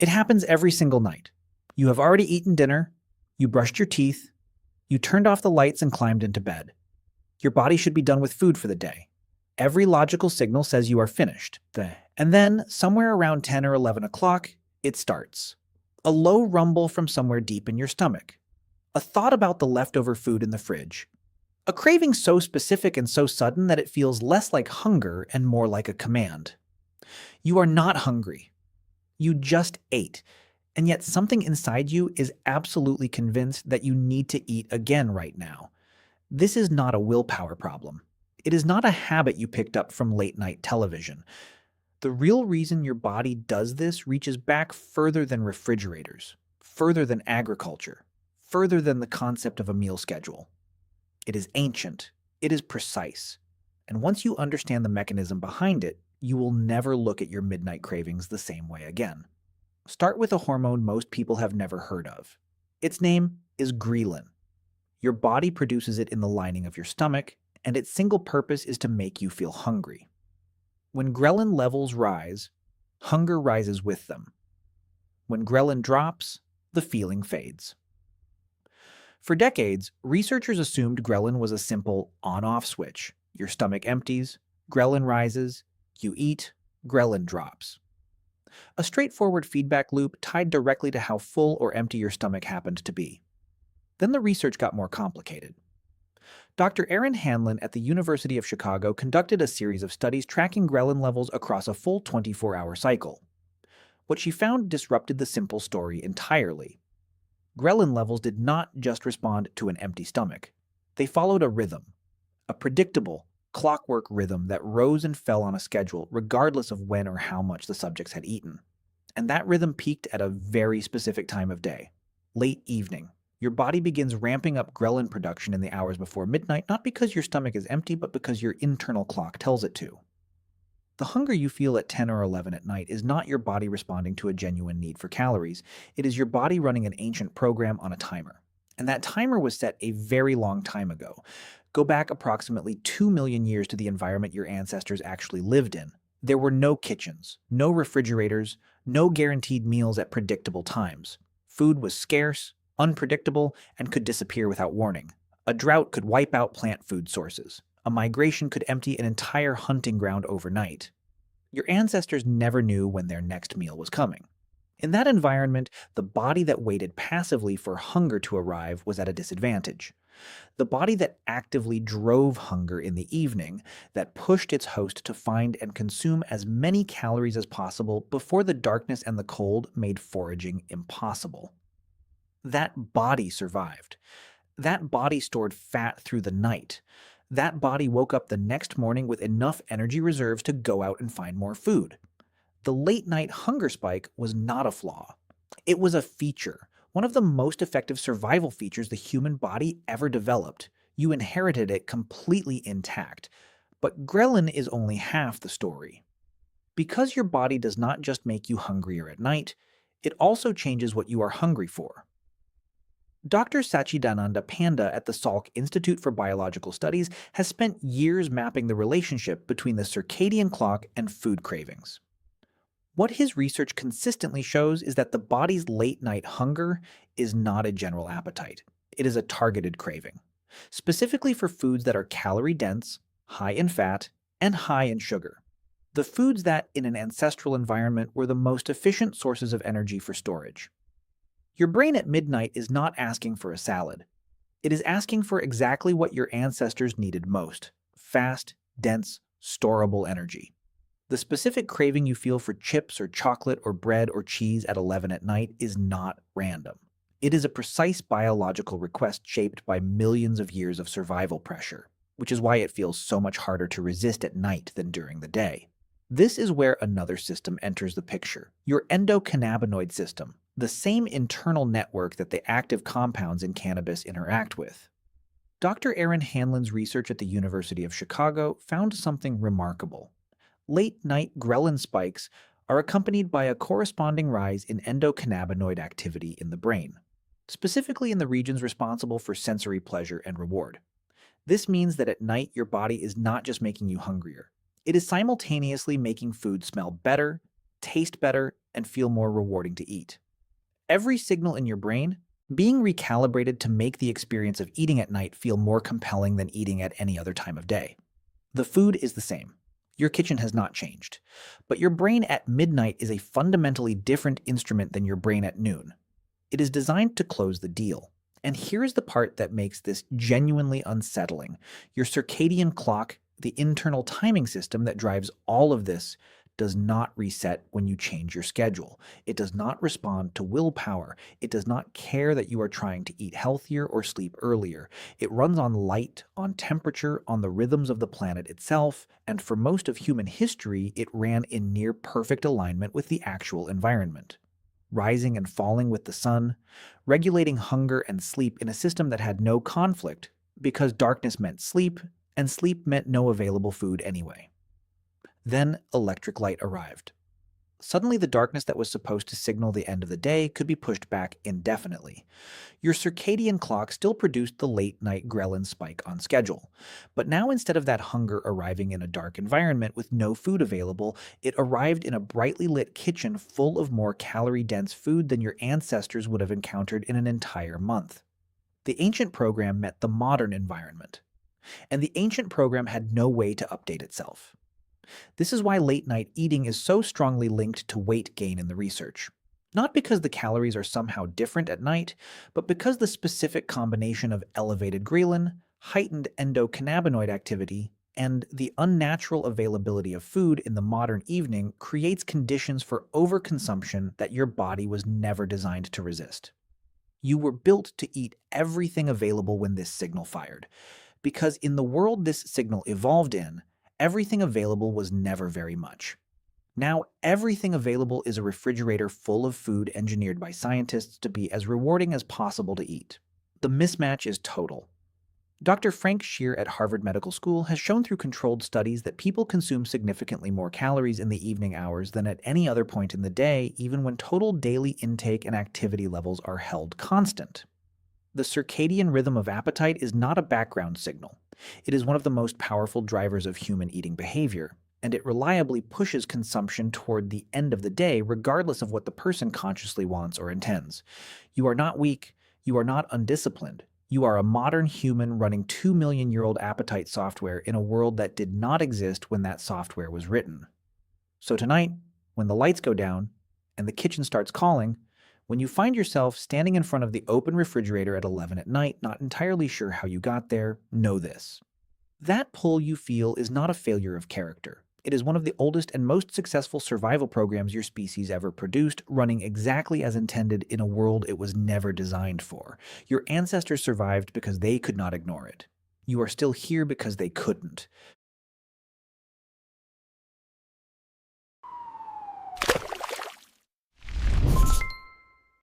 It happens every single night. You have already eaten dinner, you brushed your teeth, you turned off the lights and climbed into bed. Your body should be done with food for the day. Every logical signal says you are finished. And then, somewhere around 10 or 11 o'clock, it starts. A low rumble from somewhere deep in your stomach. A thought about the leftover food in the fridge. A craving so specific and so sudden that it feels less like hunger and more like a command. You are not hungry. You just ate. And yet something inside you is absolutely convinced that you need to eat again right now. This is not a willpower problem. It is not a habit you picked up from late-night television. The real reason your body does this reaches back further than refrigerators, further than agriculture, further than the concept of a meal schedule. It is ancient, it is precise, and once you understand the mechanism behind it, you will never look at your midnight cravings the same way again. Start with a hormone most people have never heard of. Its name is ghrelin. Your body produces it in the lining of your stomach, and its single purpose is to make you feel hungry. When ghrelin levels rise, hunger rises with them. When ghrelin drops, the feeling fades. For decades, researchers assumed ghrelin was a simple on-off switch. Your stomach empties, ghrelin rises, you eat, ghrelin drops. A straightforward feedback loop tied directly to how full or empty your stomach happened to be. Then the research got more complicated. Dr. Erin Hanlon at the University of Chicago conducted a series of studies tracking ghrelin levels across a full 24-hour cycle. What she found disrupted the simple story entirely. Ghrelin levels did not just respond to an empty stomach. They followed a rhythm, a predictable, clockwork rhythm that rose and fell on a schedule regardless of when or how much the subjects had eaten. And that rhythm peaked at a very specific time of day, late evening. Your body begins ramping up ghrelin production in the hours before midnight, not because your stomach is empty, but because your internal clock tells it to. The hunger you feel at 10 or 11 at night is not your body responding to a genuine need for calories. It is your body running an ancient program on a timer. And that timer was set a very long time ago. Go back approximately 2 million years to the environment your ancestors actually lived in. There were no kitchens, no refrigerators, no guaranteed meals at predictable times. Food was scarce, unpredictable, and could disappear without warning. A drought could wipe out plant food sources. A migration could empty an entire hunting ground overnight. Your ancestors never knew when their next meal was coming. In that environment, the body that waited passively for hunger to arrive was at a disadvantage. The body that actively drove hunger in the evening, that pushed its host to find and consume as many calories as possible before the darkness and the cold made foraging impossible. That body survived. That body stored fat through the night. That body woke up the next morning with enough energy reserves to go out and find more food. The late-night hunger spike was not a flaw. It was a feature, one of the most effective survival features the human body ever developed. You inherited it completely intact. But ghrelin is only half the story. Because your body does not just make you hungrier at night, it also changes what you are hungry for. Dr. Sachidananda Panda at the Salk Institute for Biological Studies has spent years mapping the relationship between the circadian clock and food cravings. What his research consistently shows is that the body's late-night hunger is not a general appetite. It is a targeted craving, specifically for foods that are calorie-dense, high in fat, and high in sugar. The foods that, in an ancestral environment, were the most efficient sources of energy for storage. Your brain at midnight is not asking for a salad. It is asking for exactly what your ancestors needed most: fast, dense, storable energy. The specific craving you feel for chips or chocolate or bread or cheese at 11 at night is not random. It is a precise biological request shaped by millions of years of survival pressure, which is why it feels so much harder to resist at night than during the day. This is where another system enters the picture: your endocannabinoid system, the same internal network that the active compounds in cannabis interact with. Dr. Erin Hanlon's research at the University of Chicago found something remarkable. Late-night ghrelin spikes are accompanied by a corresponding rise in endocannabinoid activity in the brain, specifically in the regions responsible for sensory pleasure and reward. This means that at night your body is not just making you hungrier. It is simultaneously making food smell better, taste better, and feel more rewarding to eat. Every signal in your brain being recalibrated to make the experience of eating at night feel more compelling than eating at any other time of day. The food is the same. Your kitchen has not changed. But your brain at midnight is a fundamentally different instrument than your brain at noon. It is designed to close the deal. And here's the part that makes this genuinely unsettling. Your circadian clock, the internal timing system that drives all of this, does not reset when you change your schedule. It does not respond to willpower. It does not care that you are trying to eat healthier or sleep earlier. It runs on light, on temperature, on the rhythms of the planet itself, and for most of human history, it ran in near perfect alignment with the actual environment. Rising and falling with the sun, regulating hunger and sleep in a system that had no conflict, because darkness meant sleep, and sleep meant no available food anyway. Then electric light arrived. Suddenly, the darkness that was supposed to signal the end of the day could be pushed back indefinitely. Your circadian clock still produced the late-night ghrelin spike on schedule. But now, instead of that hunger arriving in a dark environment with no food available, it arrived in a brightly lit kitchen full of more calorie-dense food than your ancestors would have encountered in an entire month. The ancient program met the modern environment. And the ancient program had no way to update itself. This is why late-night eating is so strongly linked to weight gain in the research. Not because the calories are somehow different at night, but because the specific combination of elevated ghrelin, heightened endocannabinoid activity, and the unnatural availability of food in the modern evening creates conditions for overconsumption that your body was never designed to resist. You were built to eat everything available when this signal fired, because in the world this signal evolved in, everything available was never very much. Now, everything available is a refrigerator full of food engineered by scientists to be as rewarding as possible to eat. The mismatch is total. Dr. Frank Shear at Harvard Medical School has shown through controlled studies that people consume significantly more calories in the evening hours than at any other point in the day, even when total daily intake and activity levels are held constant. The circadian rhythm of appetite is not a background signal. It is one of the most powerful drivers of human eating behavior, and it reliably pushes consumption toward the end of the day regardless of what the person consciously wants or intends. You are not weak, you are not undisciplined. You are a modern human running 2 million-year-old appetite software in a world that did not exist when that software was written. So tonight, when the lights go down and the kitchen starts calling, when you find yourself standing in front of the open refrigerator at 11 at night, not entirely sure how you got there, know this. That pull you feel is not a failure of character. It is one of the oldest and most successful survival programs your species ever produced, running exactly as intended in a world it was never designed for. Your ancestors survived because they could not ignore it. You are still here because they couldn't,